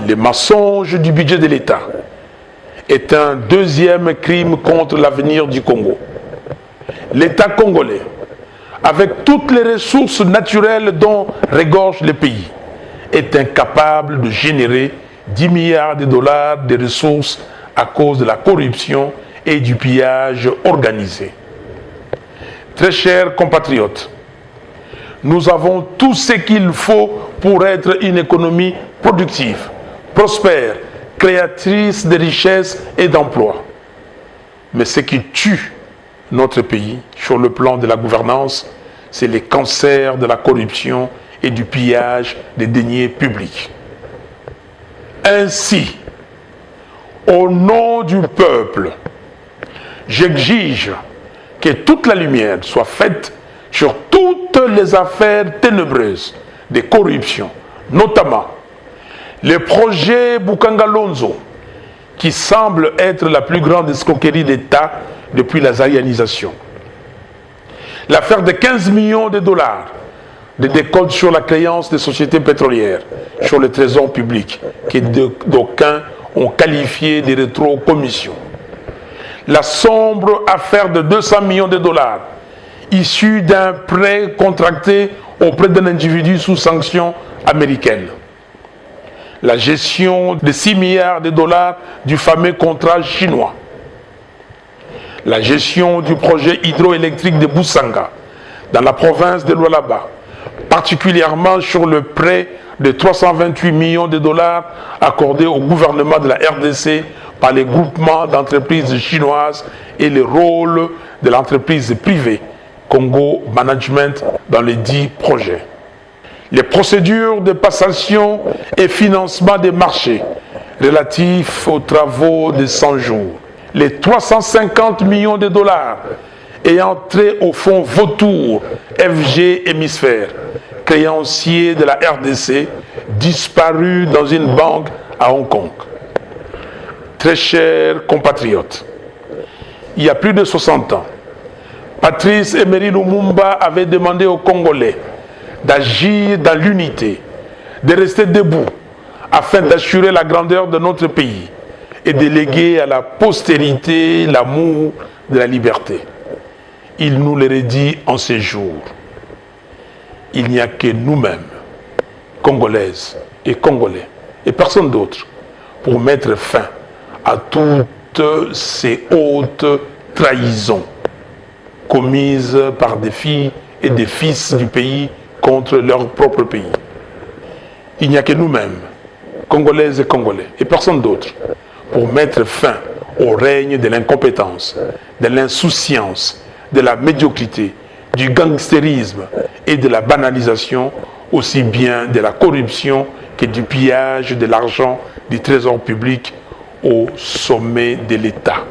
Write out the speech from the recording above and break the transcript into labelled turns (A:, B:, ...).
A: Le mensonge du budget de l'État est un deuxième crime contre l'avenir du Congo. L'État congolais, avec toutes les ressources naturelles dont regorge le pays, est incapable de générer 10 milliards de dollars de ressources à cause de la corruption et du pillage organisé. Très chers compatriotes, nous avons tout ce qu'il faut pour être une économie productive, prospère, créatrice de richesses et d'emplois. Mais ce qui tue notre pays sur le plan de la gouvernance, c'est les cancers de la corruption et du pillage des deniers publics. Ainsi, au nom du peuple, j'exige que toute la lumière soit faite sur toutes les affaires ténébreuses de corruption, notamment le projet Boukangalonzo, qui semble être la plus grande escroquerie d'État depuis la zaïanisation. L'affaire de 15 millions de dollars de décompte sur la créance des sociétés pétrolières, sur le trésor public, que d'aucuns ont qualifié de rétro-commission. La sombre affaire de 200 millions de dollars, issue d'un prêt contracté auprès d'un individu sous sanction américaine. La gestion de 6 milliards de dollars du fameux contrat chinois. La gestion du projet hydroélectrique de Boussanga, dans la province de Lualaba, particulièrement sur le prêt de 328 millions de dollars accordé au gouvernement de la RDC par les groupements d'entreprises chinoises et le rôle de l'entreprise privée Congo Management dans les 10 projets. Les procédures de passation et financement des marchés relatifs aux travaux de 100 jours. Les 350 millions de dollars ayant trait au fonds Vautour FG Hémisphère, créancier de la RDC, disparu dans une banque à Hong Kong. Très chers compatriotes, il y a plus de 60 ans, Patrice Emery Lumumba avait demandé aux Congolais d'agir dans l'unité, de rester debout afin d'assurer la grandeur de notre pays et de léguer à la postérité l'amour de la liberté. Il nous le redit en ces jours. Il n'y a que nous-mêmes, Congolaises et Congolais, et personne d'autre, pour mettre fin à toutes ces hautes trahisons commises par des filles et des fils du pays contre leur propre pays. Il n'y a que nous-mêmes, Congolaises et Congolais, et personne d'autre, pour mettre fin au règne de l'incompétence, de l'insouciance, de la médiocrité, du gangstérisme et de la banalisation, aussi bien de la corruption que du pillage de l'argent du trésor public au sommet de l'État.